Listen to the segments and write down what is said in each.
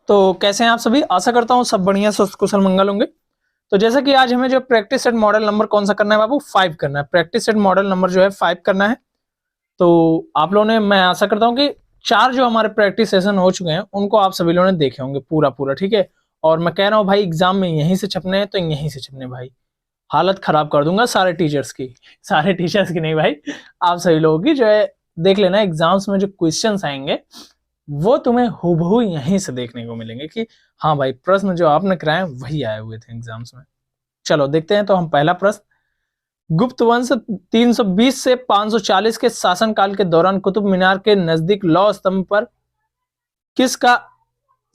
तो कैसे हैं आप सभी। आशा करता हूँ सब बढ़िया स्वस्थ कुशल मंगल होंगे। तो जैसा कि आज हमें जो प्रैक्टिस सेट मॉडल नंबर कौन सा करना है बाबू, 5 करना है। प्रैक्टिस सेट मॉडल नंबर जो है 5 करना है। तो आप लोगों ने, मैं आशा करता हूँ कि 4 जो हमारे प्रैक्टिस सेशन हो चुके हैं उनको आप सभी लोगों ने देखे होंगे पूरा, ठीक है। और मैं कह रहा हूँ भाई एग्जाम में यहीं से छपने हैं तो यहीं से छपने भाई, हालत खराब कर दूंगा सारे टीचर्स की। सारे टीचर्स की नहीं भाई, आप सभी लोगों की जो है। देख लेना एग्जाम्स में जो क्वेश्चंस आएंगे वो तुम्हें हूबहू यहीं से देखने को मिलेंगे कि हाँ भाई प्रश्न जो आपने कराए वही आए हुए थे एग्जाम्स में। चलो देखते हैं। तो हम पहला प्रश्न, गुप्त वंश 320 से 540 के शासनकाल के दौरान कुतुब मीनार के नजदीक लौह स्तंभ पर किसका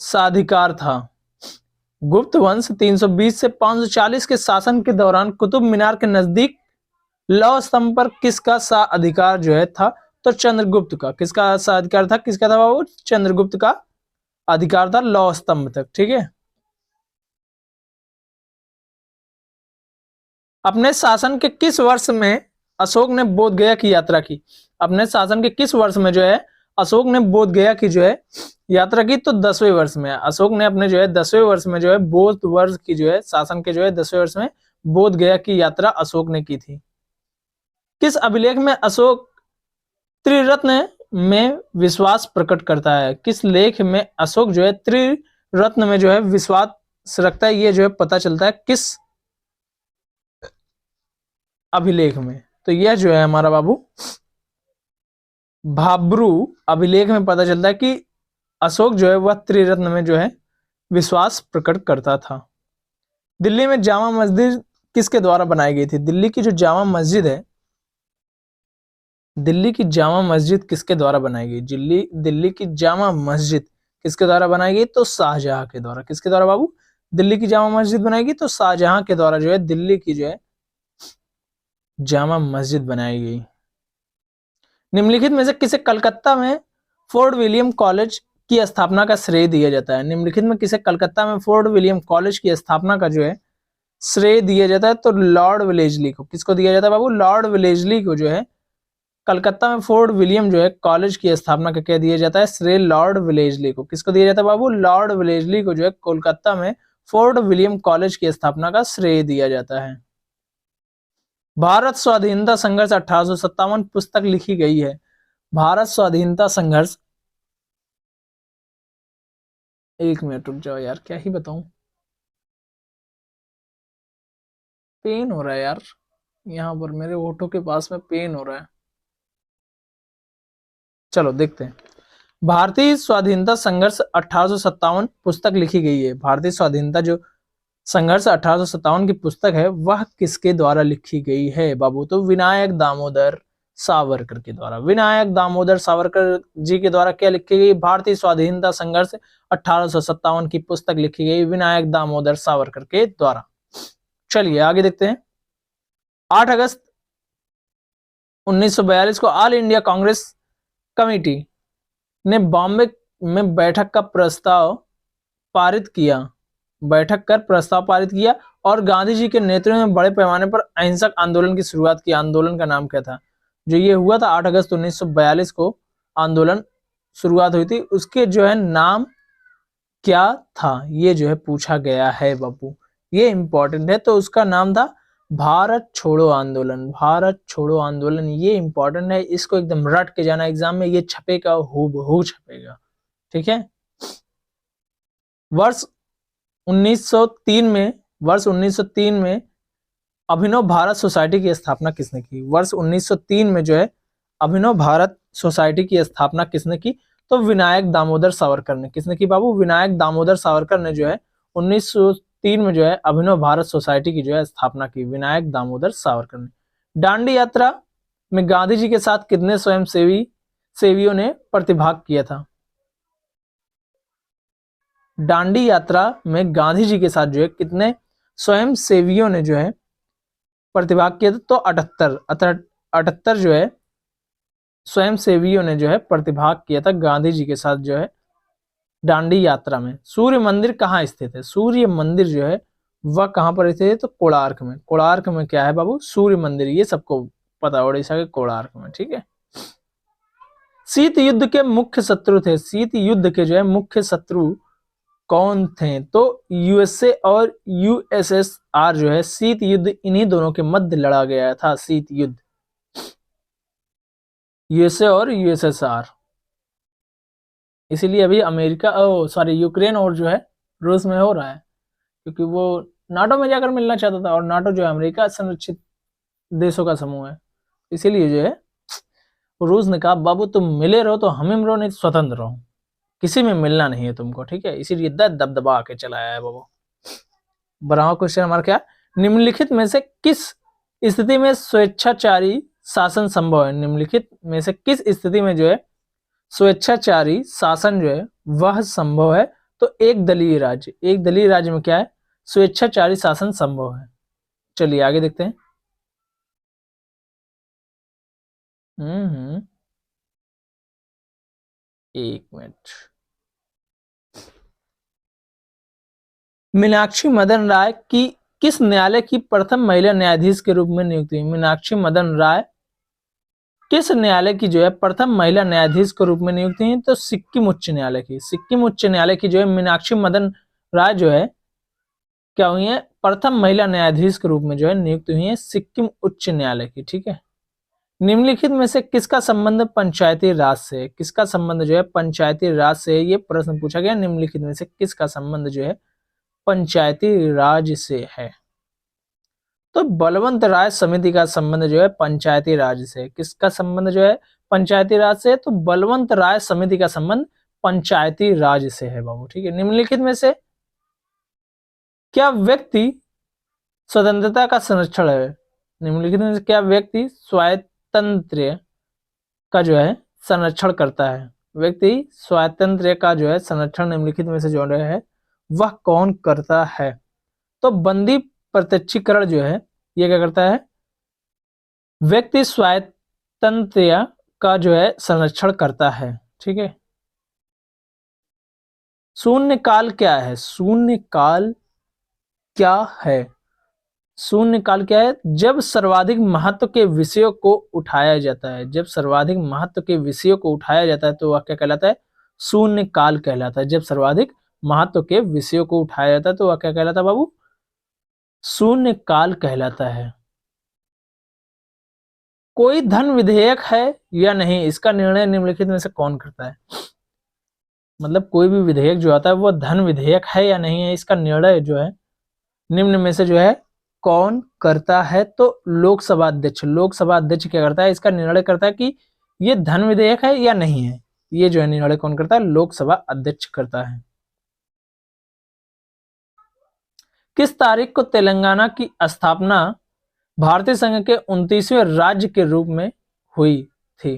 साधिकार था। गुप्त वंश 320 से 540 के शासन के दौरान कुतुब मीनार के नजदीक लौह स्तंभ पर किसका सा अधिकार जो है था। तो चंद्रगुप्त का। किसका सा अधिकार था, किसका था बाबू, चंद्रगुप्त का अधिकार था लौह स्तंभ तक, ठीक है। अपने शासन के किस वर्ष में अशोक ने बोध गया की यात्रा की। अपने शासन के किस वर्ष में जो है अशोक ने बोध गया की जो है यात्रा की। तो 10वें वर्ष में अशोक ने अपने जो है 10वें वर्ष में जो है बोध वर्ष की जो है शासन के जो है 10वें वर्ष में बोध गया की यात्रा अशोक ने की थी। किस अभिलेख में अशोक त्रिरत्न में विश्वास प्रकट करता है। किस लेख में अशोक जो है त्रिरत्न में जो है विश्वास रखता है, ये जो है पता चलता है किस अभिलेख में। तो यह जो है हमारा बाबू भाब्रू अभिलेख में पता चलता है कि अशोक जो है वह त्रिरत्न में जो है विश्वास प्रकट करता था। दिल्ली में जामा मस्जिद किसके द्वारा बनाई गई थी। दिल्ली की जो जामा मस्जिद है, दिल्ली की जामा मस्जिद किसके द्वारा बनाई गई। दिल्ली की जामा मस्जिद किसके द्वारा बनाई गई। तो शाहजहां के द्वारा। किसके द्वारा बाबू, दिल्ली की जामा मस्जिद बनाई गई तो शाहजहां के द्वारा जो है दिल्ली की जो है जामा मस्जिद बनाई गई। निम्नलिखित में से किसे कलकत्ता में फोर्ट विलियम कॉलेज की स्थापना का श्रेय दिया जाता है। निम्नलिखित में किसे कलकत्ता में फोर्ट विलियम कॉलेज की स्थापना का जो है श्रेय दिया जाता है। तो लॉर्ड वेलेजली को। किसको दिया जाता है बाबू, लॉर्ड वेलेजली को जो है कलकत्ता में फोर्ट विलियम जो है कॉलेज की स्थापना का क्या दिया जाता है, श्रेय लॉर्ड वेलेजली को। किसको दिया जाता है बाबू, लॉर्ड वेलेजली को जो है कोलकाता में फोर्ट विलियम कॉलेज की स्थापना का श्रेय दिया जाता है। भारत स्वाधीनता संघर्ष 1857 पुस्तक लिखी गई है। भारत स्वाधीनता संघर्ष, एक मिनट रुक जाओ यार, क्या ही बताऊं, पेन हो रहा है यार, यहाँ पर मेरे ओठों के पास में पेन हो रहा है। चलो देखते हैं। भारतीय स्वाधीनता संघर्ष 1857 पुस्तक लिखी गई है। भारतीय स्वाधीनता जो संघर्ष 1857 की पुस्तक है वह किसके द्वारा लिखी गई है बाबू। तो विनायक दामोदर सावरकर के द्वारा। विनायक दामोदर सावरकर जी के द्वारा क्या लिखी गई, भारतीय स्वाधीनता संघर्ष 1857 की पुस्तक लिखी गई विनायक दामोदर सावरकर के द्वारा। चलिए आगे देखते हैं। 8 अगस्त 1942 को ऑल इंडिया कांग्रेस कमेटी ने बॉम्बे में बैठक कर प्रस्ताव पारित किया और गांधी जी के नेतृत्व में बड़े पैमाने पर अहिंसक आंदोलन की शुरुआत की। आंदोलन का नाम क्या था, जो ये हुआ था 8 अगस्त 1942 को आंदोलन शुरुआत हुई थी, उसके जो है नाम क्या था, ये जो है पूछा गया है बाबू, ये इंपॉर्टेंट है। तो उसका नाम था भारत छोड़ो आंदोलन। भारत छोड़ो आंदोलन, ये इंपॉर्टेंट है, इसको एकदम रट के जाना एग्जाम में, ये छपेगा, हूबहू छपेगा, ठीक है। वर्ष 1903 में अभिनव भारत सोसाइटी की स्थापना किसने की। वर्ष 1903 में जो है अभिनव भारत सोसाइटी की स्थापना किसने की। तो विनायक दामोदर सावरकर ने। किसने की बाबू, विनायक दामोदर सावरकर ने जो है 1903 में जो है अभिनव भारत सोसाइटी की जो है स्थापना की, विनायक दामोदर सावरकर ने। दांडी यात्रा में गांधी जी के साथ कितने सेवियों ने प्रतिभाग किया था। दांडी यात्रा में गांधी जी के साथ जो है कितने स्वयं सेवियों ने जो है प्रतिभाग किया था। तो 78 जो है स्वयं सेवियों ने जो है प्रतिभाग किया था गांधी जी के साथ जो है दांडी यात्रा में। सूर्य मंदिर कहाँ स्थित है। सूर्य मंदिर जो है वह कहां पर स्थित है। तो कोणार्क में। कोणार्क में क्या है बाबू, सूर्य मंदिर, ये सबको पता, ओडिशा के कोणार्क में, ठीक है। शीत युद्ध के मुख्य शत्रु थे। शीत युद्ध के जो है मुख्य शत्रु कौन थे? तो यूएसए और यूएसएसआर जो है, शीत युद्ध इन्हीं दोनों के मध्य लड़ा गया था, शीत युद्ध, यूएसए और यूएसएसआर। इसीलिए अभी अमेरिका, ओ सॉरी, यूक्रेन और जो है रूस में हो रहा है, क्योंकि वो नाटो में जाकर मिलना चाहता था, और नाटो जो है अमेरिका संरक्षित देशों का समूह है। इसीलिए जो है रूस ने कहा बाबू तुम मिले रहो तो हमें रहो, नहीं तो स्वतंत्र रहो, किसी में मिलना नहीं है तुमको, ठीक है। इसीलिए दबदबा के चलाया है बाबू। 12वां क्वेश्चन हमारा क्या, निम्नलिखित में से किस स्थिति में स्वेच्छाचारी शासन संभव है? निम्नलिखित में से किस स्थिति में जो है स्वेच्छाचारी शासन जो है वह संभव है? तो एक दलीय राज्य, एक दलीय राज्य में क्या है, स्वेच्छाचारी शासन संभव है। चलिए आगे देखते हैं। एक मिनट। मीनाक्षी मदन राय की किस न्यायालय की प्रथम महिला न्यायाधीश के रूप में नियुक्ति हुई? मीनाक्षी मदन राय किस न्यायालय की जो है प्रथम महिला न्यायाधीश के रूप में नियुक्त हुई? तो सिक्किम उच्च न्यायालय की, सिक्किम उच्च न्यायालय की जो है मीनाक्षी मदन राय जो है क्या हुई है, प्रथम महिला न्यायाधीश के रूप में जो है नियुक्त हुई है, सिक्किम उच्च न्यायालय की, ठीक है। निम्नलिखित में से किसका संबंध पंचायती राज से? किसका संबंध जो है पंचायती राज से? ये प्रश्न पूछा गया, निम्नलिखित में से किसका संबंध जो है पंचायती राज से है? तो बलवंत राय समिति का संबंध जो है पंचायती राज से। किसका संबंध जो है पंचायती राज से? तो बलवंत राय समिति का संबंध पंचायती राज से है बाबू, ठीक है। निम्नलिखित में से क्या व्यक्ति स्वतंत्रता का संरक्षण है? निम्नलिखित में से क्या व्यक्ति स्वातंत्र्य का जो है संरक्षण करता है? व्यक्ति स्वातंत्र्य का जो है संरक्षण निम्नलिखित में से जो है वह कौन करता है? तो बंदी प्रत्यक्षीकरण जो है ये क्या करता है, व्यक्ति स्वातंत्र्य का जो है संरक्षण करता है, ठीक है। शून्य काल क्या है? शून्य काल क्या है? शून्य काल क्या है? जब सर्वाधिक महत्व के विषयों को उठाया जाता है, जब सर्वाधिक महत्व के विषयों को उठाया जाता है तो वह क्या कहलाता है? शून्य काल कहलाता है। जब सर्वाधिक महत्व के विषयों को उठाया जाता है तो वह क्या कहलाता है बाबू? शून्य काल कहलाता है। कोई धन विधेयक है या नहीं, इसका निर्णय निम्नलिखित में से कौन करता है? मतलब कोई भी विधेयक जो आता है वो धन विधेयक है या नहीं है, इसका निर्णय जो है निम्न में से जो है कौन करता है? तो लोकसभा अध्यक्ष, लोकसभा अध्यक्ष क्या करता है, इसका निर्णय करता है कि ये धन विधेयक है या नहीं है। ये जो है निर्णय कौन करता है? लोकसभा अध्यक्ष करता है। किस तारीख को तेलंगाना की स्थापना भारतीय संघ के 29वें राज्य के रूप में हुई थी?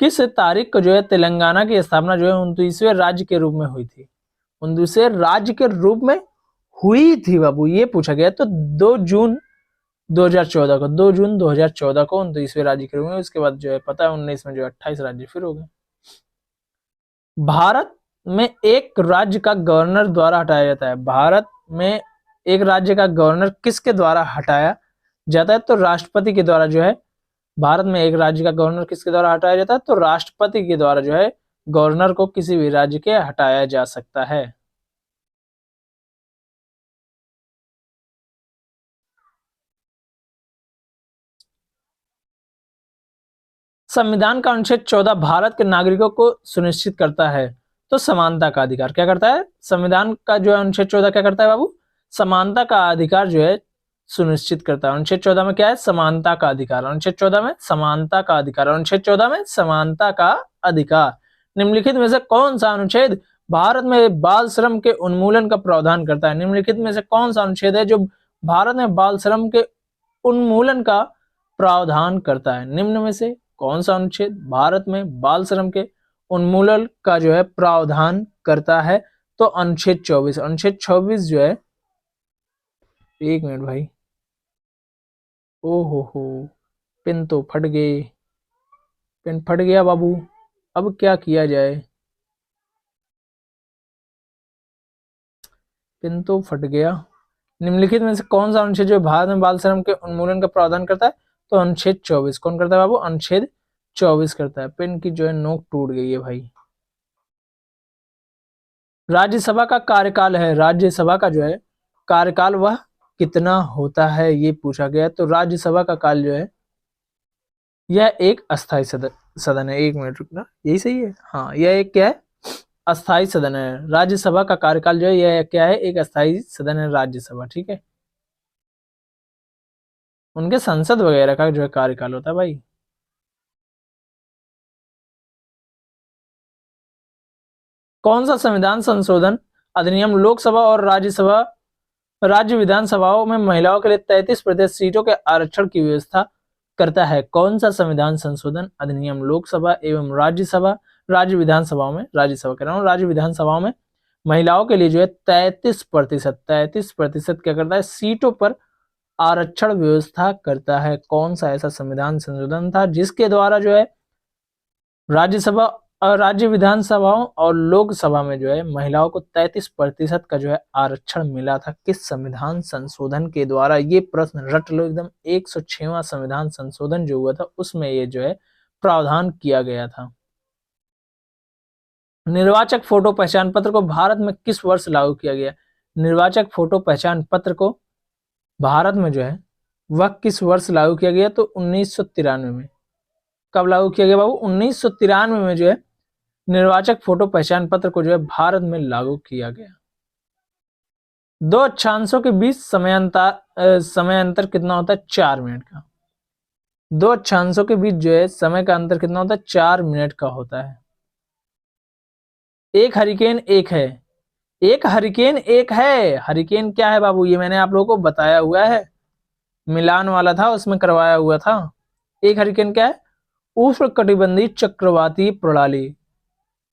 किस तारीख को जो है तेलंगाना की स्थापना जो है 29वें राज्य के रूप में हुई थी? 29वें राज्य के रूप में हुई थी बाबू, ये पूछा गया। तो 2 जून 2014 को, 2 जून 2014 को 29वें राज्य के रूप में। उसके बाद जो है पता है 19 में जो 28 राज्य फिर हो गए। भारत में एक राज्य का गवर्नर द्वारा हटाया जाता है। भारत में एक राज्य का गवर्नर किसके द्वारा हटाया जाता है? तो राष्ट्रपति के द्वारा जो है भारत में एक राज्य का गवर्नर किसके द्वारा हटाया जाता है? तो राष्ट्रपति के द्वारा जो है गवर्नर को किसी भी राज्य के हटाया जा सकता है। संविधान का अनुच्छेद 14 भारत के नागरिकों को सुनिश्चित करता है तो समानता का अधिकार क्या करता है? संविधान का जो है अनुच्छेद 14 क्या करता है बाबू? समानता का अधिकार जो है सुनिश्चित करता है। अनुच्छेद 14 में क्या है? समानता का अधिकार। अनुच्छेद 14 में समानता का अधिकार। अनुच्छेद 14 में समानता का अधिकार। निम्नलिखित में से कौन सा अनुच्छेद भारत में बाल श्रम के उन्मूलन का प्रावधान करता है? निम्नलिखित में से कौन सा अनुच्छेद है जो भारत में बाल श्रम के उन्मूलन का प्रावधान करता है? निम्न में से कौन सा अनुच्छेद भारत में बाल श्रम के उन्मूलन का जो है प्रावधान करता है? तो अनुच्छेद 24। अनुच्छेद 24 जो है, एक मिनट भाई, ओ हो, पेन तो फट गए, पेन फट गया बाबू, अब क्या किया जाए, पेन तो फट गया। निम्नलिखित में से कौन सा अनुच्छेद जो भारत में बाल श्रम के उन्मूलन का प्रावधान करता है? तो अनुच्छेद 24। कौन करता है बाबू? अनुच्छेद 24 करता है। पेन की जो है नोक टूट गई है भाई। राज्यसभा का कार्यकाल है, राज्यसभा का जो है कार्यकाल वह कितना होता है, ये पूछा गया। तो राज्यसभा का काल जो है यह एक अस्थायी सदन है। 1 मिनट रुकना, यही सही है, हाँ यह एक क्या है, अस्थायी सदन है। राज्यसभा का कार्यकाल जो है यह क्या है, एक अस्थायी सदन है राज्यसभा, ठीक है। उनके संसद वगैरह का जो है कार्यकाल होता है भाई। कौन सा संविधान संशोधन अधिनियम लोकसभा और राज्यसभा राज्य विधानसभाओं में महिलाओं के लिए 33% सीटों के आरक्षण की व्यवस्था करता है? कौन सा संविधान संशोधन अधिनियम लोकसभा एवं राज्यसभा राज्य विधानसभाओं में, राज्यसभा कह रहा हूँ, राज्य विधानसभाओं में महिलाओं के लिए जो है 33% क्या करता है, सीटों पर आरक्षण व्यवस्था करता है? कौन सा ऐसा संविधान संशोधन था जिसके द्वारा जो है राज्यसभा और राज्य विधानसभाओं और लोकसभा में जो है महिलाओं को 33% का जो है आरक्षण मिला था? किस संविधान संशोधन के द्वारा? ये प्रश्न रट लो एकदम। 106वां संविधान संशोधन जो हुआ था उसमें ये जो है प्रावधान किया गया था। निर्वाचक फोटो पहचान पत्र को भारत में किस वर्ष लागू किया गया? निर्वाचक फोटो पहचान पत्र को भारत में जो है वह किस वर्ष लागू किया गया? तो 1993 में। कब लागू किया गया बाबू? 1993 में जो है निर्वाचक फोटो पहचान पत्र को जो है भारत में लागू किया गया। दो अक्षांशों के बीच समय अंतर कितना होता है? 4 मिनट का। दो अक्षांशों के बीच जो है समय का अंतर कितना होता है? 4 मिनट का होता है। एक हरिकेन एक है, एक हरिकेन एक है। हरिकेन क्या है बाबू? ये मैंने आप लोगों को बताया हुआ है, मिलान वाला था उसमें करवाया हुआ था। एक हरिकेन क्या है? उष्णकटिबंधीय चक्रवाती प्रणाली।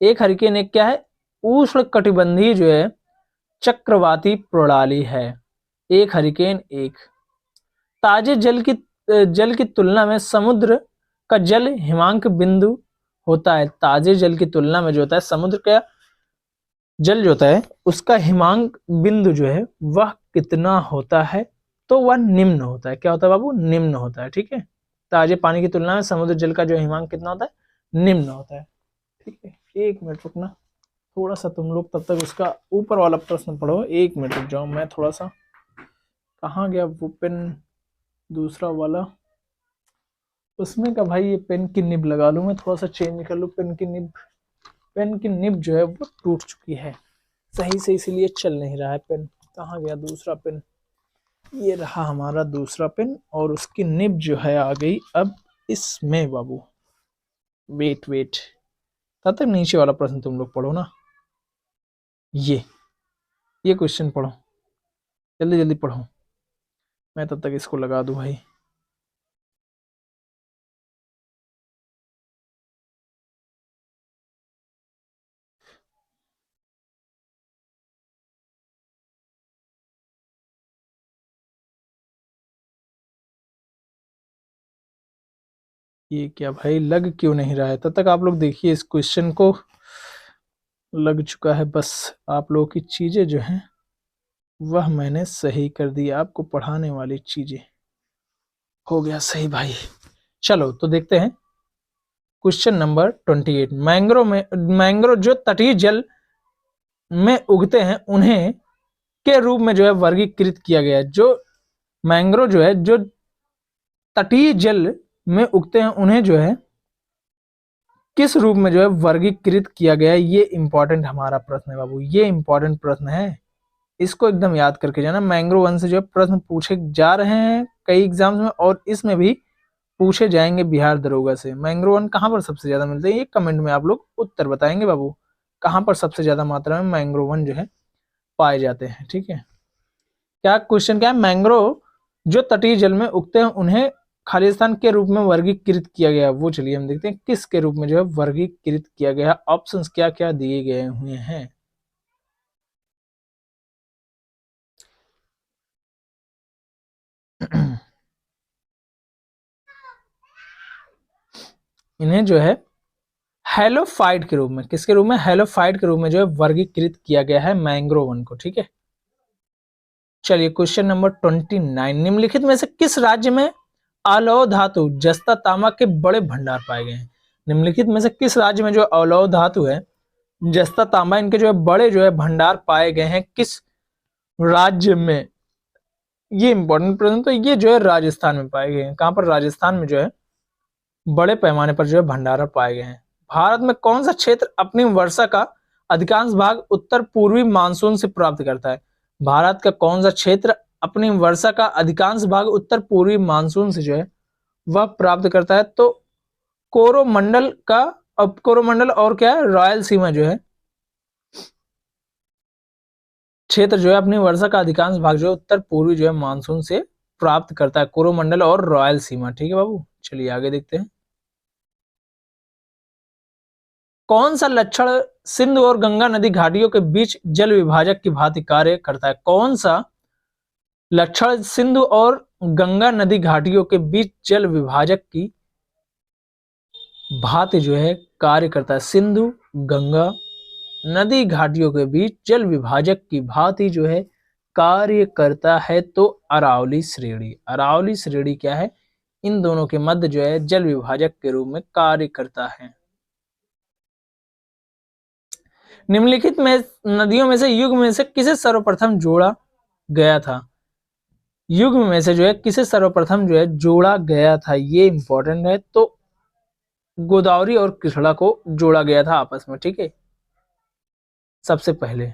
एक हरिकेन एक क्या है? उष्णकटिबंधीय जो है चक्रवाती प्रणाली है। एक हरिकेन एक। ताजे जल की तुलना में समुद्र का जल हिमांक बिंदु होता है। ताजे जल की तुलना में जो होता है समुद्र का जल जो होता है उसका हिमांक बिंदु जो है वह कितना होता है? तो वह निम्न होता है। क्या होता है बाबू? निम्न होता है, ठीक है। ताजे पानी की तुलना में समुद्र जल का जो हिमांक कितना होता है? निम्न होता है, ठीक है। 1 मिनट रुकना, थोड़ा सा तुम लोग तब तक उसका ऊपर वाला प्रश्न पढ़ो। 1 मिनट रुक जाओ, मैं थोड़ा सा, कहाँ गया वो पेन दूसरा वाला? उसमें का भाई ये पेन की निब लगा लूं, मैं थोड़ा सा चेंज कर लूं पेन की निब। पेन की निब जो है वो टूट चुकी है सही से, इसीलिए चल नहीं रहा है पेन। कहाँ गया दूसरा पेन? ये रहा हमारा दूसरा पेन, और उसकी निब जो है आ गई अब इसमें बाबू। वेट तब तक नीचे वाला प्रश्न तुम लोग पढ़ो ना। ये क्वेश्चन पढ़ो, जल्दी जल्दी पढ़ो, मैं तब तक इसको लगा दूं भाई। ये क्या भाई लग क्यों नहीं रहा है? तब तक आप लोग देखिए इस क्वेश्चन को, लग चुका है। बस आप लोगों की चीजें जो हैं वह मैंने सही कर दी, आपको पढ़ाने वाली चीजें हो गया सही भाई। चलो तो देखते हैं क्वेश्चन नंबर 28। मैंग्रोव जो तटीय जल में उगते हैं उन्हें के रूप में जो है वर्गीकृत किया गया है। जो मैंग्रोव जो है जो तटीय जल में उगते हैं उन्हें जो है किस रूप में जो है वर्गीकृत किया गया है? ये इंपॉर्टेंट हमारा प्रश्न है बाबू, ये इंपॉर्टेंट प्रश्न है, इसको एकदम याद करके जाना। मैंग्रोव वन से जो है प्रश्न पूछे जा रहे हैं कई एग्जाम्स में, और इसमें भी पूछे जाएंगे बिहार दरोगा से। मैंग्रोव वन कहाँ पर सबसे ज्यादा मिलते हैं? ये कमेंट में आप लोग उत्तर बताएंगे बाबू, कहाँ पर सबसे ज्यादा मात्रा में मैंग्रोव वन जो है पाए जाते हैं, ठीक है। क्या क्वेश्चन क्या है? मैंग्रोव जो तटीय जल में उगते हैं उन्हें खालिस्तान के रूप में वर्गीकृत किया गया, वो चलिए हम देखते हैं किस के रूप में जो है वर्गीकृत किया गया। ऑप्शंस क्या क्या दिए गए हुए हैं? इन्हें जो है हेलोफाइट के रूप में, किसके रूप में? हेलोफाइट के रूप में जो है वर्गीकृत किया गया है मैंग्रोव वन को, ठीक है। चलिए क्वेश्चन नंबर 29। निम्नलिखित में से किस राज्य में अलौह धातु जस्ता तांबा के बड़े भंडार पाए गए हैं? निम्नलिखित में से किस राज्य में जो अलौह धातु है जस्ता, तांबा, इनके जो है बड़े जो है भंडार पाए गए हैं किस राज्य में? ये इंपॉर्टेंट प्रश्न। तो ये जो है राजस्थान में पाए गए हैं। कहां पर? राजस्थान में जो है बड़े पैमाने पर जो है भंडार पाए गए हैं। भारत में कौन सा क्षेत्र अपनी वर्षा का अधिकांश भाग उत्तर पूर्वी मानसून से प्राप्त करता है? भारत का कौन सा क्षेत्र अपनी वर्षा का अधिकांश भाग उत्तर पूर्वी मानसून से जो है वह प्राप्त करता है? तो कोरोमंडल का, अब कोरोमंडल और क्या है, रायलसीमा जो है क्षेत्र जो है अपनी वर्षा का अधिकांश भाग जो है उत्तर पूर्वी जो है मानसून से प्राप्त करता है, कोरोमंडल और रायलसीमा। ठीक है बाबू, चलिए आगे देखते हैं। कौन सा लक्षण सिंधु और गंगा नदी घाटियों के बीच जल विभाजक की भांति कार्य करता है? कौन सा लक्षण सिंधु और गंगा नदी घाटियों के बीच जल विभाजक की भांति जो है कार्य करता है? सिंधु गंगा नदी घाटियों के बीच जल विभाजक की भांति जो है कार्य करता है। तो अरावली श्रेणी। अरावली श्रेणी क्या है? इन दोनों के मध्य जो है जल विभाजक के रूप में कार्य करता है। निम्नलिखित में नदियों में से युग में से किसे सर्वप्रथम जोड़ा गया था? युग में से जो है किसे सर्वप्रथम जो है जोड़ा गया था? ये इंपॉर्टेंट है। तो गोदावरी और कृष्णा को जोड़ा गया था आपस में। ठीक है, सबसे पहले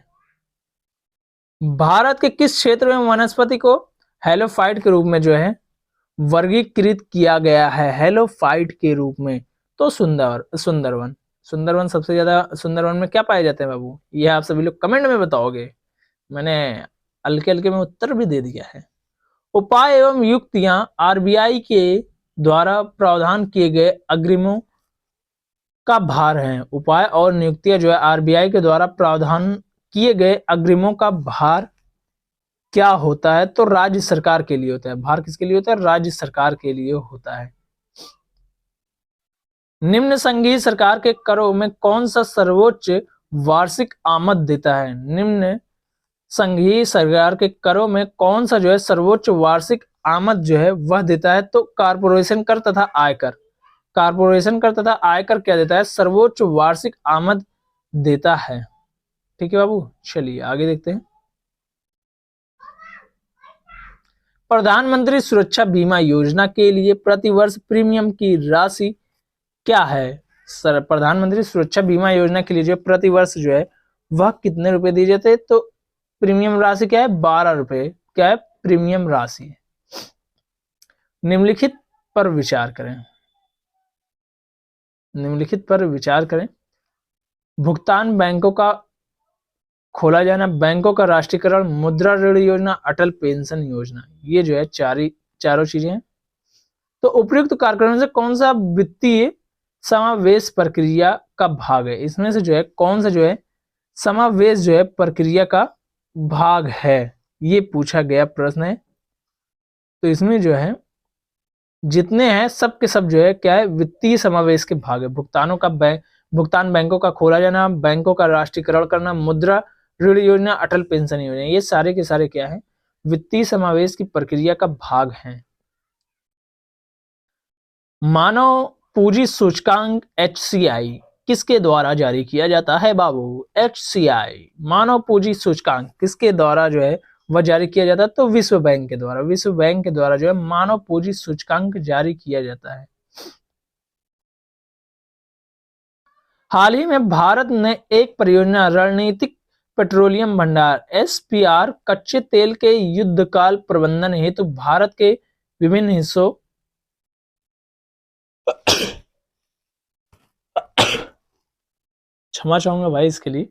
भारत के किस क्षेत्र में वनस्पति को हेलोफाइट के रूप में जो है वर्गीकृत किया गया है? हेलोफाइट के रूप में? तो सुंदरवन। सुंदरवन सबसे ज्यादा, सुंदरवन में क्या पाए जाते हैं बाबू? ये आप सभी लोग कमेंट में बताओगे। मैंने हल्के हल्के में उत्तर भी दे दिया है। उपाय एवं युक्तियां आरबीआई के द्वारा प्रावधान किए गए अग्रिमों का भार है। उपाय और नियुक्तियां जो है आरबीआई के द्वारा प्रावधान किए गए अग्रिमों का भार क्या होता है? तो राज्य सरकार के लिए होता है। भार किसके लिए होता है? राज्य सरकार के लिए होता है। निम्न संघीय सरकार के करों में कौन सा सर्वोच्च वार्षिक आमद देता है? निम्न संघीय सरकार के करों में कौन सा जो है सर्वोच्च वार्षिक आमद जो है वह देता है? तो कारपोरेशन कर तथा आयकर। कारपोरेशन कर तथा आयकर क्या देता है? सर्वोच्च वार्षिक आमद देता है। ठीक है बाबू, चलिए आगे देखते हैं। प्रधानमंत्री सुरक्षा बीमा योजना के लिए प्रतिवर्ष प्रीमियम की राशि क्या है? सर, प्रधानमंत्री सुरक्षा बीमा योजना के लिए जो प्रतिवर्ष जो है वह कितने रुपए दिए जाते हैं? तो प्रीमियम राशि क्या है? 12 रुपए। क्या है? प्रीमियम राशि। निम्नलिखित पर विचार करें। निम्नलिखित पर विचार करें। भुगतान बैंकों का खोला जाना, बैंकों का राष्ट्रीयकरण, मुद्रा ऋण योजना, अटल पेंशन योजना। ये जो है चारों चीजें हैं। तो उपयुक्त कार्यक्रम से कौन सा वित्तीय समावेश प्रक्रिया का भाग है? इसमें से जो है कौन सा जो है समावेश जो है प्रक्रिया का भाग है? ये पूछा गया प्रश्न है। तो इसमें जो है जितने हैं सब के सब जो है क्या है? वित्तीय समावेश के भाग है। भुगतान बैंकों का खोला जाना, बैंकों का राष्ट्रीयकरण करना, मुद्रा ऋण योजना, अटल पेंशन योजना, ये सारे के सारे क्या है? वित्तीय समावेश की प्रक्रिया का भाग हैं। मानव पूंजी सूचकांक HCI किसके द्वारा जारी किया जाता है बाबू? HCI मानव पूंजी सूचकांक किसके द्वारा जो है वह जारी किया जाता है? तो विश्व बैंक के द्वारा। विश्व बैंक के द्वारा जो है मानव पूंजी सूचकांक जारी किया जाता है। हाल ही में भारत ने एक परियोजना रणनीतिक पेट्रोलियम भंडार SPR कच्चे तेल के युद्धकाल प्रबंधन हेतु भारत के विभिन्न हिस्सों क्षमा चाहूंगा भाई इसके लिए,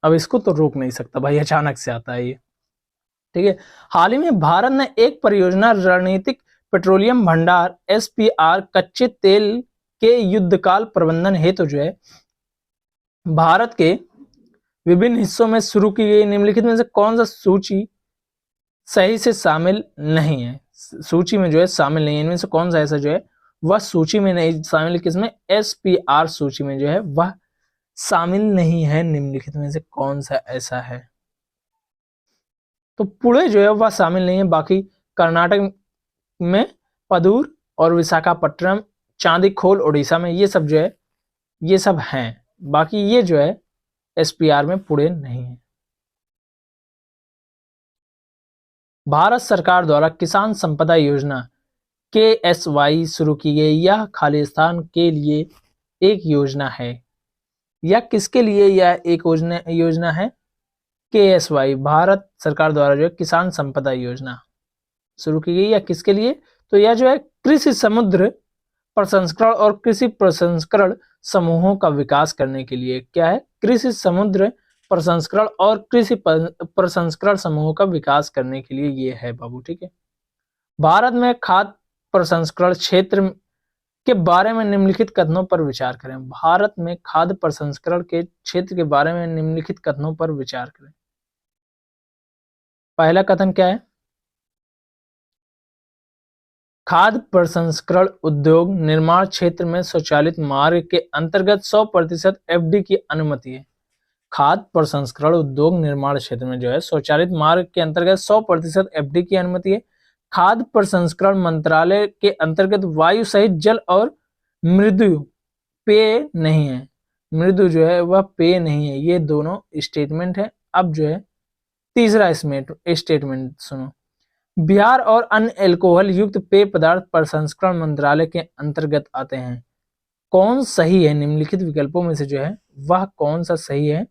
अब इसको तो रोक नहीं सकता भाई, अचानक से आता है ये। ठीक है, हाल ही में भारत ने एक परियोजना रणनीतिक पेट्रोलियम भंडार SPR कच्चे तेल के युद्धकाल प्रबंधन हेतु जो है भारत के विभिन्न हिस्सों में शुरू की गई। निम्नलिखित में से कौन सा सूची सही से शामिल नहीं है? सूची में जो है शामिल नहीं है, इनमें से कौन सा ऐसा जो है वह सूची में नहीं शामिल? किसमें? SPR सूची में जो है वह शामिल नहीं है। निम्नलिखित में से कौन सा ऐसा है? तो पुणे जो है वह शामिल नहीं है। बाकी कर्नाटक में पदूर और विशाखापट्टनम, चांदीखोल उड़ीसा में, ये सब जो है ये सब हैं। बाकी ये जो है SPR में पुणे नहीं है। भारत सरकार द्वारा किसान संपदा योजना KSY शुरू की गई। यह खालिस्तान के लिए एक योजना है। या किसके लिए यह एक योजना है? KSY, भारत सरकार द्वारा जो है किसान संपदा योजना शुरू की गई। या किसके लिए? तो यह जो है कृषि समुद्र प्रसंस्करण और कृषि प्रसंस्करण समूहों का विकास करने के लिए। क्या है? कृषि समुद्र प्रसंस्करण और कृषि प्रसंस्करण समूहों का विकास करने के लिए ये है बाबू। ठीक है। भारत में खाद्य प्रसंस्करण क्षेत्र के बारे में निम्नलिखित कथनों पर विचार करें। भारत में खाद्य प्रसंस्करण के क्षेत्र के बारे में निम्नलिखित कथनों पर विचार करें। पहला कथन क्या है? खाद्य प्रसंस्करण उद्योग निर्माण क्षेत्र में स्वचालित मार्ग के अंतर्गत 100% FD की अनुमति है। खाद्य प्रसंस्करण उद्योग निर्माण क्षेत्र में जो है स्वचालित मार्ग के अंतर्गत 100% FD की अनुमति है। खाद्य प्रसंस्करण मंत्रालय के अंतर्गत वायु सहित जल और मृदु पेय नहीं है। मृदु जो है वह पेय नहीं है। ये दोनों स्टेटमेंट है। अब जो है तीसरा स्टेटमेंट सुनो। बिहार और अन्य अल्कोहल युक्त पेय पदार्थ प्रसंस्करण मंत्रालय के अंतर्गत आते हैं। कौन सही है? निम्नलिखित विकल्पों में से जो है वह कौन सा सही है,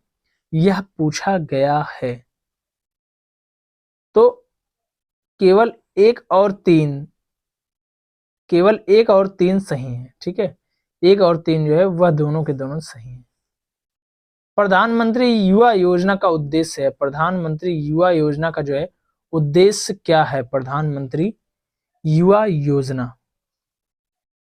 यह पूछा गया है। तो केवल एक और तीन सही है। ठीक है, 1 और 3 जो है वह दोनों के दोनों सही है। प्रधानमंत्री युवा योजना का उद्देश्य है। प्रधानमंत्री युवा योजना का जो है उद्देश्य क्या है? प्रधानमंत्री युवा योजना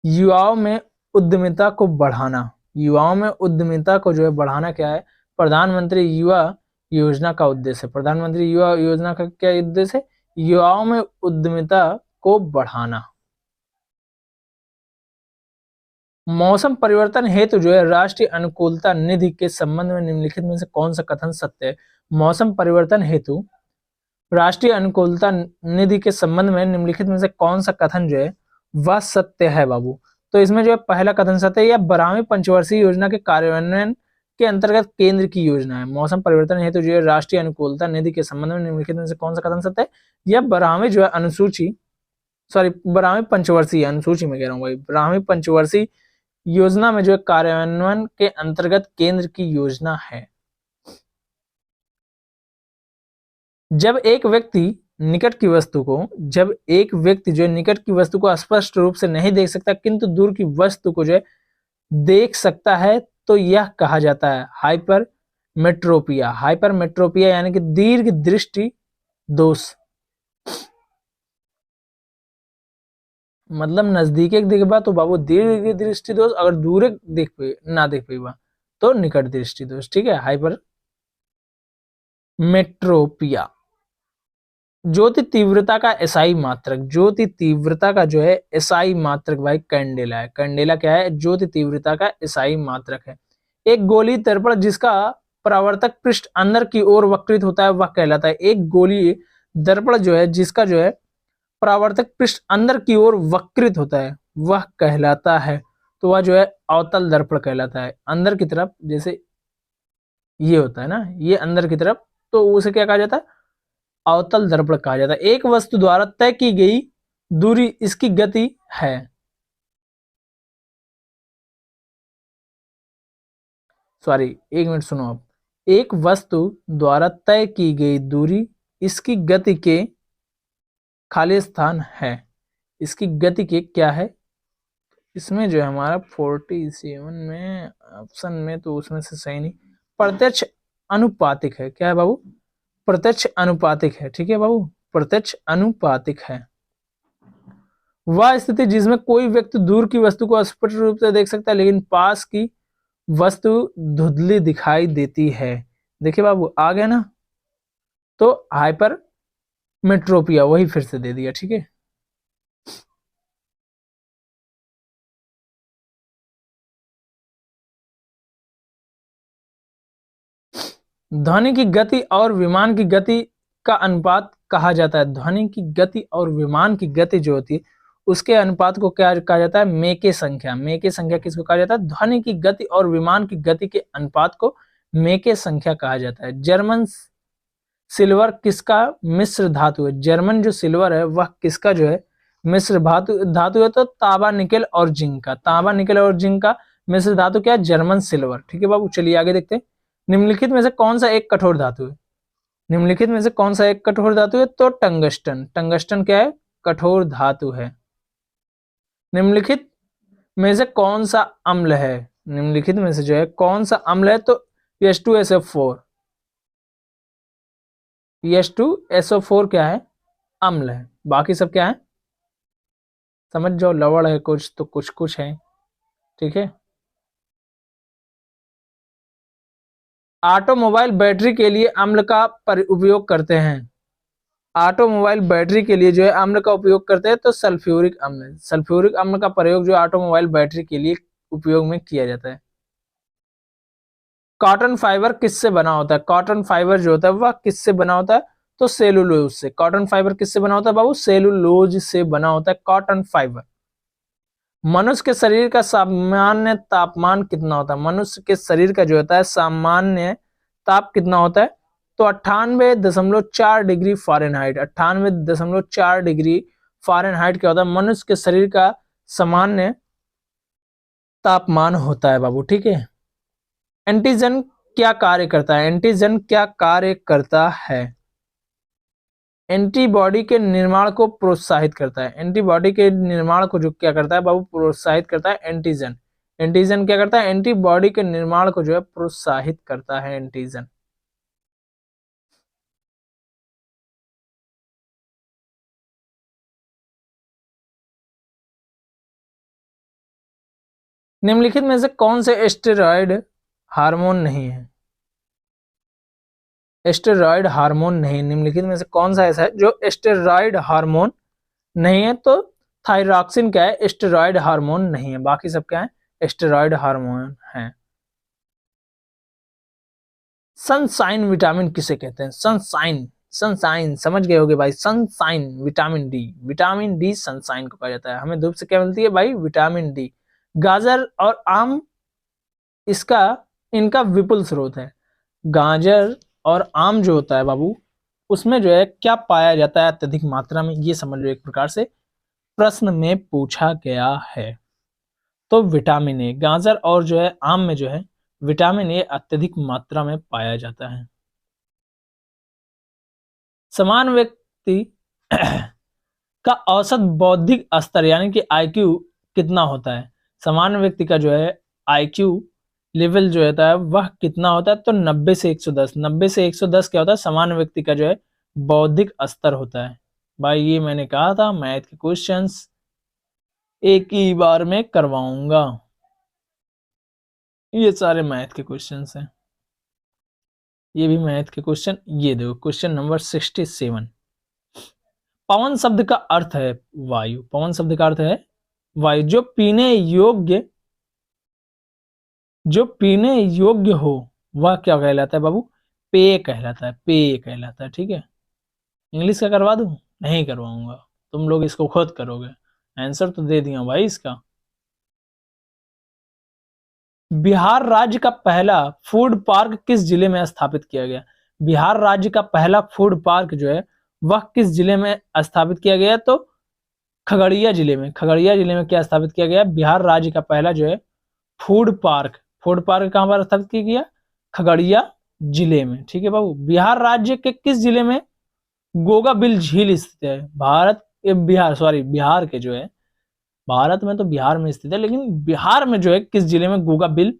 युवाओं में उद्यमिता को बढ़ाना। युवाओं में उद्यमिता को जो है बढ़ाना क्या है? प्रधानमंत्री युवा योजना का उद्देश्य। प्रधानमंत्री युवा योजना का क्या उद्देश्य है? युवाओं में उद्यमिता को बढ़ाना। मौसम परिवर्तन हेतु जो है राष्ट्रीय अनुकूलता निधि के संबंध में निम्नलिखित में से कौन सा कथन सत्य है? मौसम परिवर्तन हेतु राष्ट्रीय अनुकूलता निधि के संबंध में निम्नलिखित में से कौन सा कथन जो है वह सत्य है बाबू? तो इसमें जो है पहला कथन सत्य है। यह 12वीं पंचवर्षीय योजना के कार्यान्वयन के अंतर्गत केंद्र की योजना है। मौसम परिवर्तन हेतु जो है राष्ट्रीय अनुकूलता निधि के संबंध में निम्नलिखित में से कौन सा कथन सत्य है? यह 12वीं जो है 12वीं पंचवर्षीय अनुसूची में कह रहा हूँ भाई, 12वीं पंचवर्षीय योजना में जो है कार्यान्वयन के अंतर्गत केंद्र की योजना है। जब एक व्यक्ति निकट की वस्तु को स्पष्ट रूप से नहीं देख सकता किंतु दूर की वस्तु को जो है देख सकता है तो यह कहा जाता है हाइपरमेट्रोपिया। हाइपरमेट्रोपिया यानी कि दीर्घ दृष्टि दोष। मतलब नजदीक देखबा तो बाबू दीर्घ दृष्टि दोष, अगर दूर ना देख पेबा तो निकट दृष्टि दोष। ठीक है, हाइपरमेट्रोपिया। ज्योति तीव्रता का एसआई मात्रक। ज्योति तीव्रता का जो है एसआई मात्रक भाई कैंडेला है। कैंडेला क्या है? ज्योति तीव्रता का एसआई मात्रक है। एक गोलीय दर्पण जिसका परावर्तक पृष्ठ अंदर की ओर वक्रित होता है वह कहलाता है। एक गोलीय दर्पण जो है जिसका जो है परावर्तक पृष्ठ अंदर की ओर वक्रित होता है वह कहलाता है। तो वह जो है अवतल दर्पण कहलाता है। अंदर की तरफ जैसे ये होता है ना, ये अंदर की तरफ, तो उसे क्या कहा जाता है? अवतल दर्पण कहा जाता है। एक वस्तु द्वारा तय की गई दूरी इसकी गति है। सॉरी, एक मिनट सुनो आप। एक वस्तु द्वारा तय की गई दूरी इसकी गति के खाली स्थान है। इसकी गति के क्या है? इसमें जो है हमारा 47 में ऑप्शन में तो उसमें से सही नहीं, प्रत्यक्ष अनुपातिक है। क्या है बाबू? प्रत्यक्ष अनुपातिक है। ठीक है बाबू, प्रत्यक्ष अनुपातिक है। वह स्थिति जिसमें कोई व्यक्ति दूर की वस्तु को स्पष्ट रूप से देख सकता है लेकिन पास की वस्तु धुंधली दिखाई देती है। देखिए बाबू आ गया ना, तो हाइपरमेट्रोपिया वही फिर से दे दिया। ठीक है, ध्वनि की गति और विमान की गति का अनुपात कहा जाता है। ध्वनि की गति और विमान की गति जो होती है उसके अनुपात को क्या कहा जाता है? मेके संख्या। मेके संख्या किसको कहा जाता है? ध्वनि की गति और विमान की गति के अनुपात को मेके संख्या कहा जाता है। जर्मन सिल्वर किसका मिश्र धातु है? जर्मन जो सिल्वर है वह किसका जो है मिश्र धातु है? तो तांबा निकेल और जिंक का। तांबा निकेल और जिंक का मिश्र धातु क्या है? German silver. ठीक है बाबू, चलिए आगे देखते हैं। निम्नलिखित में से कौन सा एक कठोर धातु है? निम्नलिखित में से कौन सा एक कठोर धातु है? तो टंगस्टन। टंगस्टन क्या है? कठोर धातु है। निम्नलिखित में से कौन सा अम्ल है? निम्नलिखित में से जो है कौन सा अम्ल है? तो H2SO4। H2SO4 क्या है? अम्ल है। बाकी सब क्या है? समझ जाओ, लवण है कुछ तो कुछ कुछ है। ठीक है। ऑटोमोबाइल बैटरी के लिए अम्ल का उपयोग करते हैं। ऑटोमोबाइल बैटरी के लिए जो है अम्ल का उपयोग करते हैं तो सल्फ्यूरिक अम्ल। सल्फ्यूरिक अम्ल का प्रयोग जो ऑटोमोबाइल बैटरी के लिए उपयोग में किया जाता है। कॉटन फाइबर किससे बना होता है? कॉटन फाइबर जो होता है वह किससे बना होता है? तो सेलुलोज से। कॉटन फाइबर किससे बना होता है बाबू? सेलुलोज से बना होता है कॉटन फाइबर। मनुष्य के शरीर का सामान्य तापमान कितना होता है? मनुष्य के शरीर का जो होता है सामान्य ताप कितना होता है? तो 98.4 डिग्री फ़ारेनहाइट। 98.4 डिग्री फ़ारेनहाइट क्या होता है? मनुष्य के शरीर का सामान्य तापमान होता है बाबू। ठीक है। एंटीजन क्या कार्य करता है? एंटीजन क्या कार्य करता है? एंटीबॉडी के निर्माण को प्रोत्साहित करता है। एंटीबॉडी के निर्माण को जो क्या करता है बाबू? प्रोत्साहित करता है एंटीजन। एंटीजन क्या करता है? एंटीबॉडी के निर्माण को जो है प्रोत्साहित करता है एंटीजन। निम्नलिखित में से कौन से स्टेरॉयड हार्मोन नहीं है? स्टेरॉयड हार्मोन नहीं। निम्नलिखित में से कौन सा ऐसा है जो स्टेरॉयड हार्मोन नहीं है? तो थायरॉक्सिन क्या है? स्टेरॉयड हार्मोन नहीं है। बाकी सब क्या है? स्टेरॉयड हार्मोन है। सनसाइन विटामिन किसे कहते हैं? सनसाइन, सनसाइन समझ गए होगे भाई। Sunshine vitamin D. Vitamin D sunshine को कहा जाता है। हमें धूप से क्या मिलती है भाई? Vitamin D. गाजर और आम इसका इनका विपुल स्रोत है। गाजर और आम जो होता है बाबू उसमें जो है क्या पाया जाता है अत्यधिक मात्रा में? ये समझ लो, एक प्रकार से प्रश्न में पूछा गया है। तो विटामिन ए। गाजर और जो है आम में जो है विटामिन ए अत्यधिक मात्रा में पाया जाता है। समान व्यक्ति का औसत बौद्धिक स्तर यानी कि आईक्यू कितना होता है? समान व्यक्ति का जो है आईक्यू लेवल जो होता है वह कितना होता है? तो 90 से 110। 90 से 110 क्या होता है? समान व्यक्ति का जो है बौद्धिक स्तर होता है। भाई ये मैंने कहा था मैथ के क्वेश्चंस एक ही बार में करवाऊंगा। ये सारे मैथ के क्वेश्चंस हैं। ये भी मैथ के क्वेश्चन। ये देखो क्वेश्चन नंबर 67। पवन शब्द का अर्थ है वायु। पवन शब्द का अर्थ है वायु। जो पीने योग्य हो वह क्या कहलाता है बाबू? पेय कहलाता है। पेय कहलाता है। ठीक है। इंग्लिश का करवा दूं? नहीं करवाऊंगा, तुम लोग इसको खुद करोगे। आंसर तो दे दिया भाई इसका। बिहार राज्य का पहला फूड पार्क किस जिले में स्थापित किया गया? बिहार राज्य का पहला फूड पार्क जो है वह किस जिले में स्थापित किया गया? तो खगड़िया जिले में। खगड़िया जिले में क्या स्थापित किया गया? बिहार राज्य का पहला जो है फूड पार्क। फूड पार्क कहां पर स्थापित किया गया? खगड़िया जिले में। ठीक है बाबू। बिहार राज्य के किस जिले में गोगाबिल झील स्थित है? बिहार के जो है, भारत में तो बिहार में स्थित है लेकिन बिहार में जो है किस जिले में गोगाबिल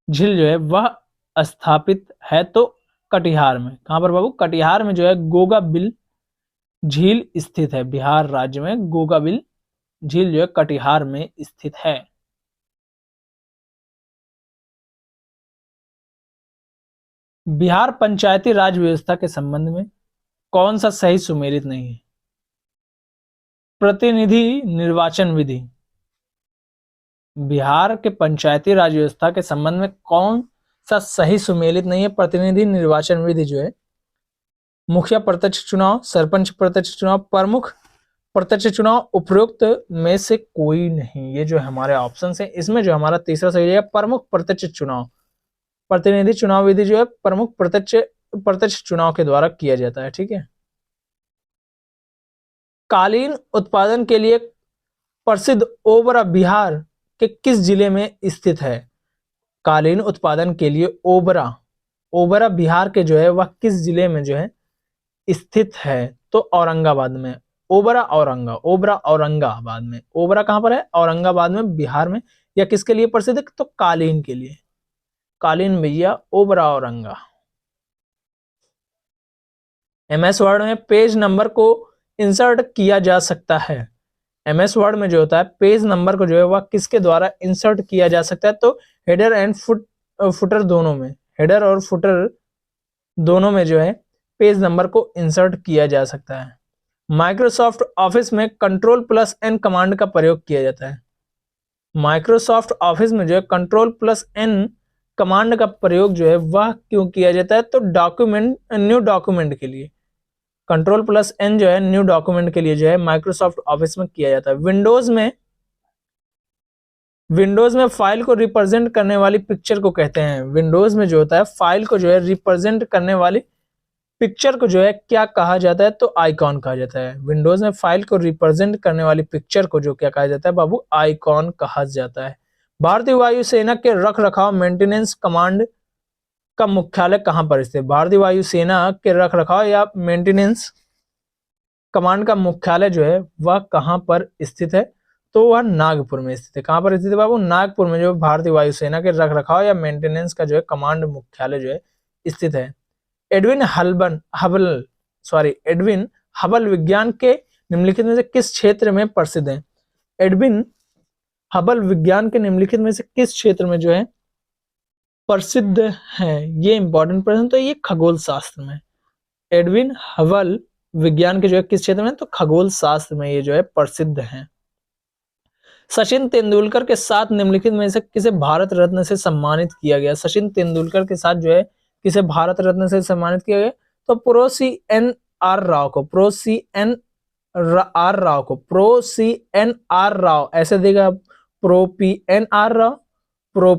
झील जो है वह स्थापित है? तो कटिहार में। कहां पर बाबू? कटिहार में जो है गोगाबिल झील स्थित है। बिहार राज्य में गोगाबिल झील जो है कटिहार में स्थित है। बिहार पंचायती राज व्यवस्था के संबंध में कौन सा सही सुमेलित नहीं है? प्रतिनिधि निर्वाचन विधि। बिहार के पंचायती राज व्यवस्था के संबंध में कौन सा सही सुमेलित नहीं है? प्रतिनिधि निर्वाचन विधि जो है मुखिया प्रत्यक्ष चुनाव, सरपंच प्रत्यक्ष चुनाव, प्रमुख प्रत्यक्ष चुनाव, उपरोक्त में से कोई नहीं। ये जो हमारे ऑप्शन है इसमें जो हमारा तीसरा सही है प्रमुख प्रत्यक्ष चुनाव। प्रतिनिधि चुनाव विधि जो है प्रमुख प्रत्यक्ष चुनाव के द्वारा किया जाता है। ठीक है। कालीन उत्पादन के लिए प्रसिद्ध ओबरा बिहार के किस जिले में स्थित है? कालीन उत्पादन के लिए ओबरा बिहार के जो है वह किस जिले में जो है स्थित है? तो औरंगाबाद में। ओबरा औरंगाबाद में। ओबरा कहां पर है? औरंगाबाद में, बिहार में। या किसके लिए प्रसिद्ध है? तो कालीन के लिए। कालीन भैया ओबरा औरंगा। एमएस वर्ड में पेज नंबर को इंसर्ट किया जा सकता है। एमएस वर्ड में जो होता है पेज नंबर को जो है वह किसके द्वारा इंसर्ट किया जा सकता है? तो हेडर एंड फुटर दोनों में, हेडर और फुटर दोनों में जो है पेज नंबर को इंसर्ट किया जा सकता है। माइक्रोसॉफ्ट ऑफिस में Ctrl+N कमांड का प्रयोग किया जाता है। माइक्रोसॉफ्ट ऑफिस में जो है Ctrl+N कमांड का प्रयोग जो है वह क्यों किया जाता है? तो न्यू डॉक्यूमेंट के लिए। Ctrl+N जो है न्यू डॉक्यूमेंट के लिए जो है माइक्रोसॉफ्ट ऑफिस में किया जाता है। विंडोज में फाइल को रिप्रेजेंट करने वाली पिक्चर को कहते हैं। विंडोज में जो होता है फाइल को जो है रिप्रेजेंट करने वाली पिक्चर को जो है क्या कहा जाता है? तो आइकॉन कहा जाता है। विंडोज में फाइल को रिप्रेजेंट करने वाली पिक्चर को जो क्या कहा जाता है बाबू? आइकॉन कहा जाता है। भारतीय वायुसेना के रख रखाव मेंटेनेंस कमांड का मुख्यालय कहां पर स्थित है? भारतीय वायुसेना के रख रखाव या मेंटेनेंस कमांड का मुख्यालय जो है वह कहां पर स्थित है? तो वह नागपुर में स्थित है। कहां पर स्थित है बाबू? नागपुर में जो भारतीय वायुसेना के रख रखाव या मेंटेनेंस का जो है कमांड मुख्यालय जो है स्थित है। एडविन हबल विज्ञान के निम्नलिखित में से किस क्षेत्र में प्रसिद्ध है? एडविन हबल विज्ञान के निम्नलिखित में से किस क्षेत्र में जो है प्रसिद्ध है? ये इंपॉर्टेंट प्रश्न। तो ये खगोल शास्त्र में। एडविन हबल विज्ञान के जो है किस क्षेत्र में? तो खगोल शास्त्र में ये जो है प्रसिद्ध है। सचिन तेंदुलकर के साथ निम्नलिखित में से किसे भारत रत्न से सम्मानित किया गया? सचिन तेंदुलकर के साथ जो है किसे भारत रत्न से सम्मानित किया गया? तो prof C N R Rao ऐसे देगा। Prof E N R Rao, prof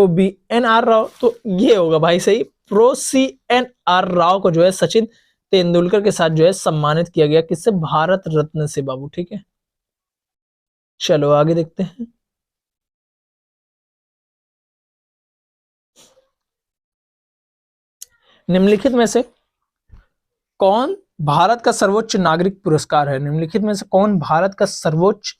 B N R Rao. तो ये होगा भाई सही। Prof C N R Rao को जो है सचिन तेंदुलकर के साथ जो है सम्मानित किया गया। किससे? भारत रत्न से बाबू। ठीक है, चलो आगे देखते हैं। निम्नलिखित में से कौन भारत का सर्वोच्च नागरिक पुरस्कार है? निम्नलिखित में से कौन भारत का सर्वोच्च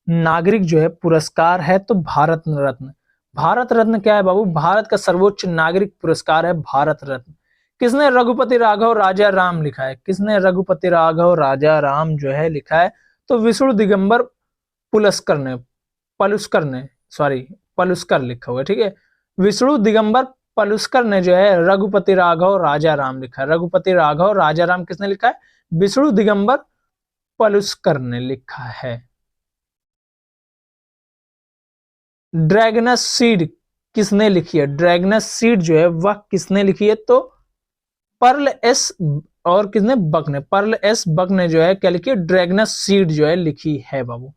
नागरिक जो है पुरस्कार है? तो भारत रत्न। भारत रत्न क्या है बाबू? भारत का सर्वोच्च नागरिक पुरस्कार है भारत रत्न। किसने रघुपति राघव राजा राम लिखा है? किसने रघुपति राघव राजा राम जो है लिखा है? तो विष्णु दिगंबर पलुस्कर लिखा हुआ है। ठीक है, विष्णु दिगंबर पलुस्कर ने जो है रघुपति राघव राजा राम लिखा है। रघुपति राघव राजा राम किसने लिखा है? विष्णु दिगंबर पलुस्कर ने लिखा है। ड्रैगनस सीड किसने लिखी है? ड्रैगनस सीड जो है वह किसने लिखी है? तो पर्ल एस और किसने? बक ने। पर्ल एस बक ने जो है क्या लिखी है? ड्रैगनस सीड जो है लिखी है बाबू।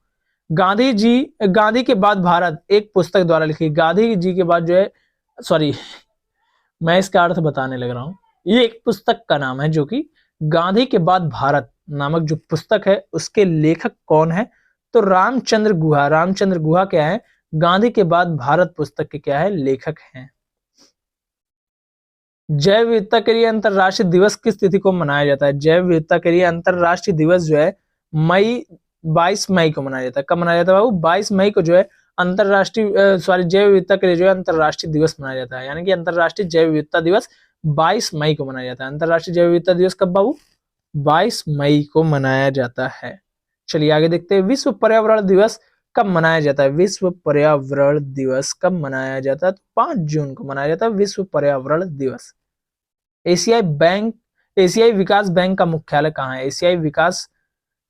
गांधी के बाद भारत एक पुस्तक द्वारा लिखी। गांधी जी के बाद जो है, सॉरी मैं इसका अर्थ बताने लग रहा हूं। ये एक पुस्तक का नाम है जो कि गांधी के बाद भारत नामक जो पुस्तक है उसके लेखक कौन है? तो रामचंद्र गुहा। रामचंद्र गुहा क्या है? गांधी के बाद भारत पुस्तक के क्या है? लेखक हैं। जैव विविधता के लिए अंतरराष्ट्रीय दिवस किस तिथि को मनाया जाता है? जैव विविधता के लिए अंतरराष्ट्रीय दिवस जो है 22 मई को मनाया जाता है। कब मनाया जाता है बाबू? 22 मई को जो है जैव विविधता के लिए जो है अंतरराष्ट्रीय दिवस मनाया जाता है। यानी कि अंतरराष्ट्रीय जैव विविधता दिवस 22 मई को मनाया जाता है। अंतरराष्ट्रीय जैव विविधता दिवस कब बाबू? 22 मई को मनाया जाता है। चलिए आगे देखते हैं। विश्व पर्यावरण दिवस कब मनाया जाता है? विश्व पर्यावरण दिवस कब मनाया जाता है? तो 5 जून को मनाया जाता है विश्व पर्यावरण दिवस। एशियाई विकास बैंक का मुख्यालय कहाँ है? एशियाई विकास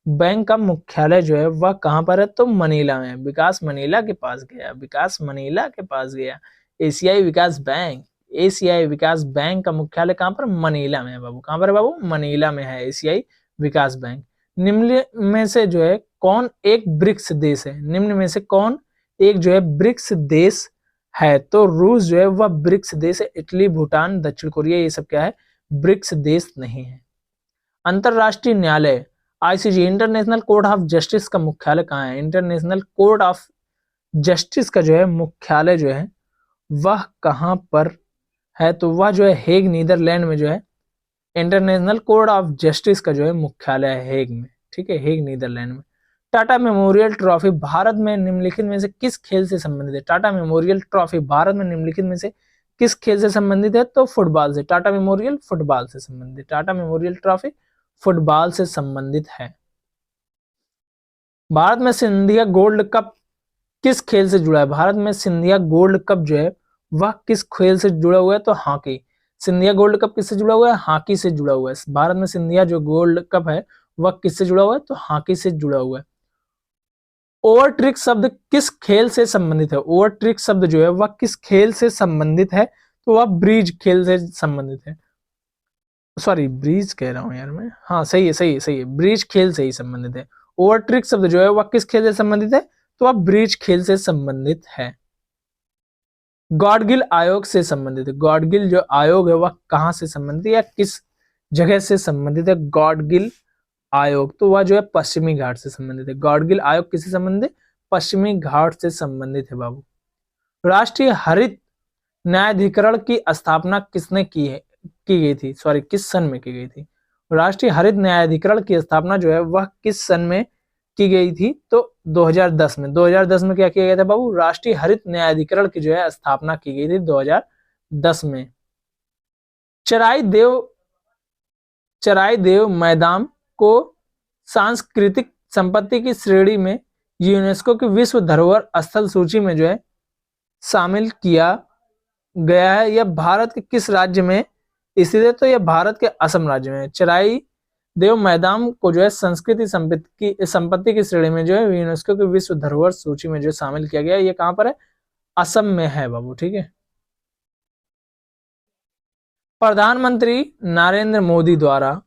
बैंक का मुख्यालय जो है वह कहां पर है? तो मनीला में। विकास मनीला के पास गया। एशियाई विकास बैंक का मुख्यालय कहां पर? मनीला में है बाबू। कहां पर है बाबू? मनीला में है एशियाई विकास बैंक। निम्न में से जो है कौन एक ब्रिक्स देश है? निम्न में से कौन एक जो है ब्रिक्स देश है, तो रूस जो है वह ब्रिक्स देश है। इटली, भूटान, दक्षिण कोरिया, ये सब क्या है, ब्रिक्स देश नहीं है। अंतरराष्ट्रीय न्यायालय ICJ, international court of justice का मुख्यालय कहाँ है? इंटरनेशनल कोर्ट ऑफ जस्टिस का जो है मुख्यालय जो है वह कहाँ पर है? तो वह जो है हेग, नीदरलैंड में जो है इंटरनेशनल कोर्ट ऑफ जस्टिस का जो है मुख्यालय है हेग में, ठीक है, हेग नीदरलैंड में। टाटा मेमोरियल ट्रॉफी भारत में निम्नलिखित में से किस खेल से संबंधित है? टाटा मेमोरियल ट्रॉफी भारत में निम्नलिखित में से किस खेल से संबंधित है? तो फुटबॉल से। टाटा मेमोरियल फुटबॉल से संबंधित, टाटा मेमोरियल ट्रॉफी फुटबॉल से संबंधित है। भारत में सिंधिया गोल्ड कप किस खेल से जुड़ा है? भारत में सिंधिया गोल्ड कप जो है वह किस खेल से जुड़ा हुआ है? तो हॉकी। सिंधिया गोल्ड कप किससे जुड़ा हुआ है? हॉकी से जुड़ा हुआ है। भारत में सिंधिया जो गोल्ड कप है वह किससे जुड़ा हुआ है? तो हॉकी से जुड़ा हुआ है। ओवरट्रिक शब्द किस खेल से संबंधित है? ओवरट्रिक शब्द जो है वह किस खेल से संबंधित है? तो वह ब्रिज खेल से संबंधित है। सॉरी, ब्रिज कह रहा हूं यार मैं, हाँ सही है, सही है, सही है, ब्रिज खेल से ही संबंधित है। ओवरट्रिक शब्द जो है वह किस खेल से संबंधित है? तो वह ब्रिज खेल से संबंधित है। गॉडगिल आयोग से संबंधित है। गॉडगिल जो आयोग है वह कहां से संबंधित है या किस जगह से संबंधित है? गॉडगिल आयोग, तो वह जो है पश्चिमी घाट से संबंधित है। गॉडगिल आयोग किससे संबंधित है? पश्चिमी घाट से संबंधित है बाबू। राष्ट्रीय हरित न्यायाधिकरण की स्थापना किसने की गई थी? सॉरी, किस सन में की गई थी? राष्ट्रीय हरित न्यायाधिकरण की स्थापना जो है वह किस सन में की गई थी? तो 2010 में। 2010 में क्या किया गया था बाबू? राष्ट्रीय हरित न्यायाधिकरण की जो है स्थापना की गई थी 2010 में। चराई देव मैदान को सांस्कृतिक संपत्ति की श्रेणी में यूनेस्को की विश्व धरोहर स्थल सूची में जो है शामिल किया गया है। यह भारत के किस राज्य में स्थित है? तो यह भारत के असम राज्य में है। चराई देव मैदान को जो है संस्कृति संपत्ति की श्रेणी में जो है यूनेस्को की विश्व धरोहर सूची में जो शामिल किया गया है। ये कहां पर है? असम में है बाबू, ठीक है। प्रधानमंत्री नरेंद्र मोदी द्वारा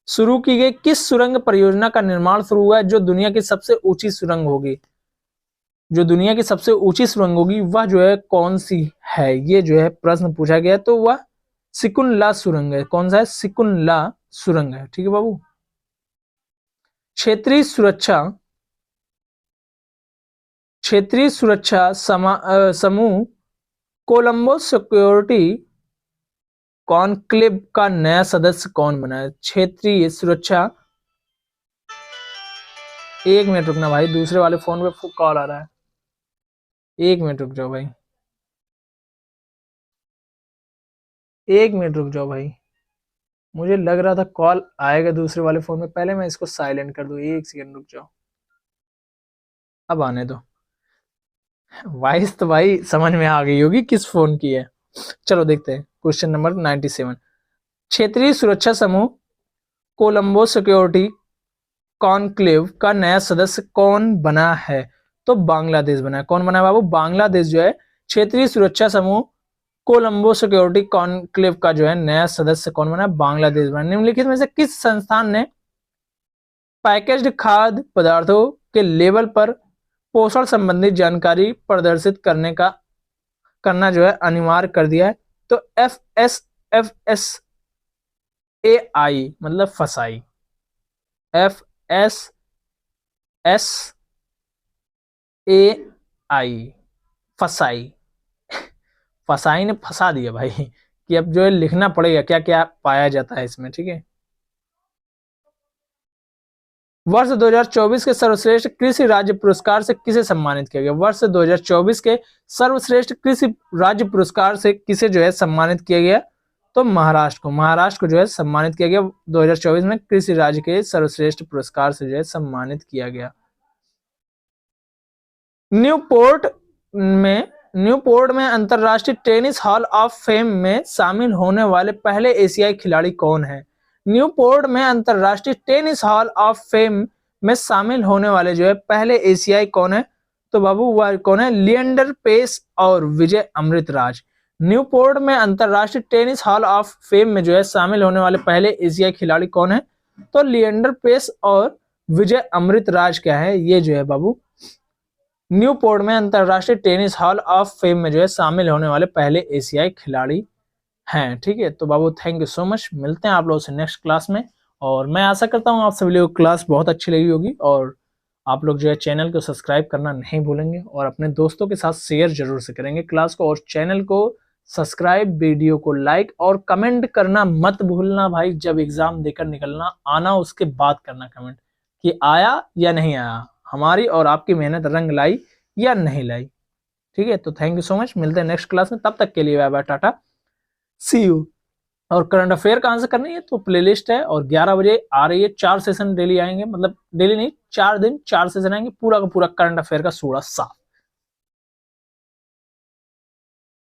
शुरू की गई किस सुरंग परियोजना का निर्माण शुरू हुआ है जो दुनिया की सबसे ऊंची सुरंग होगी? जो दुनिया की सबसे ऊंची सुरंग होगी वह जो है कौन सी है? ये जो है प्रश्न पूछा गया, तो वह सिकुन ला सुरंग है। कौन सा है? सिकुन ला सुरंग है, ठीक है बाबू। क्षेत्रीय सुरक्षा समूह कोलंबो सिक्योरिटी कॉन्क्लेव का नया सदस्य कौन बना है? क्षेत्रीय सुरक्षा, एक मिनट रुकना भाई, दूसरे वाले फोन पे कॉल आ रहा है, एक मिनट रुक जाओ भाई, एक मिनट रुक जाओ भाई। मुझे लग रहा था कॉल आएगा दूसरे वाले फोन में, पहले मैं इसको साइलेंट कर दूं। एक सेकंड रुक जाओ, अब आने दो। वॉइस तो भाई समझ में आ गई होगी किस फोन की है। चलो देखते हैं क्वेश्चन नंबर 97। क्षेत्रीय सुरक्षा समूह कोलंबो सिक्योरिटी कॉन्क्लेव का नया सदस्य कौन बना है? तो बांग्लादेश बना है। कौन बना है बाबू? बांग्लादेश जो है क्षेत्रीय सुरक्षा समूह कोलंबो सिक्योरिटी कॉन्क्लेव का जो है नया सदस्य कौन बना है? बांग्लादेश बना। निम्नलिखित में से किस संस्थान ने पैकेज्ड खाद्य पदार्थों के लेवल पर पोषण संबंधी जानकारी प्रदर्शित करना जो है अनिवार्य कर दिया है? तो FSSAI मतलब फसाई, FSSAI फसाई। फसाई ने फंसा दिया भाई कि अब जो है लिखना पड़ेगा क्या क्या पाया जाता है इसमें, ठीक है। वर्ष 2024 के सर्वश्रेष्ठ कृषि राज्य पुरस्कार से किसे सम्मानित किया गया? वर्ष 2024 के सर्वश्रेष्ठ कृषि राज्य पुरस्कार से किसे जो है सम्मानित किया गया? तो महाराष्ट्र को जो है सम्मानित किया गया 2024 में कृषि राज्य के सर्वश्रेष्ठ पुरस्कार से जो है सम्मानित किया गया। न्यूपोर्ट में अंतरराष्ट्रीय टेनिस हॉल ऑफ फेम में शामिल होने वाले पहले एशियाई खिलाड़ी कौन है? न्यूपोर्ट में अंतरराष्ट्रीय टेनिस हॉल ऑफ फेम में शामिल होने वाले जो है पहले एशियाई कौन है? तो बाबू वह कौन है? लिएंडर पेस और विजय अमृतराज। न्यूपोर्ट में अंतरराष्ट्रीय टेनिस हॉल ऑफ फेम में जो है शामिल होने वाले पहले एशियाई खिलाड़ी कौन है? तो लिएंडर पेस और विजय अमृतराज क्या है? ये जो है बाबू न्यूपोर्ट में अंतरराष्ट्रीय टेनिस हॉल ऑफ फेम में जो है शामिल होने वाले पहले एशियाई खिलाड़ी हैं। ठीक है, तो बाबू थैंक यू सो मच, मिलते हैं आप लोगों से नेक्स्ट क्लास में। और मैं आशा करता हूँ आप सभी लोगों को क्लास बहुत अच्छी लगी होगी, और आप लोग जो है चैनल को सब्सक्राइब करना नहीं भूलेंगे, और अपने दोस्तों के साथ शेयर जरूर से करेंगे क्लास को, और चैनल को सब्सक्राइब, वीडियो को लाइक और कमेंट करना मत भूलना भाई। जब एग्जाम देकर निकलना, आना उसके बाद करना कमेंट कि आया या नहीं आया, हमारी और आपकी मेहनत रंग लाई या नहीं लाई। ठीक है, तो थैंक यू सो मच, मिलते हैं नेक्स्ट क्लास में, तब तक के लिए bye bye, tata, see you. और करंट अफेयर कहाँ से करनी है, तो प्लेलिस्ट है, और 11 बजे आ रही है, 4 सेशन डेली आएंगे, मतलब डेली नहीं, 4 दिन 4 सेशन आएंगे, पूरा का पूरा करंट अफेयर का सूड़ा साफ।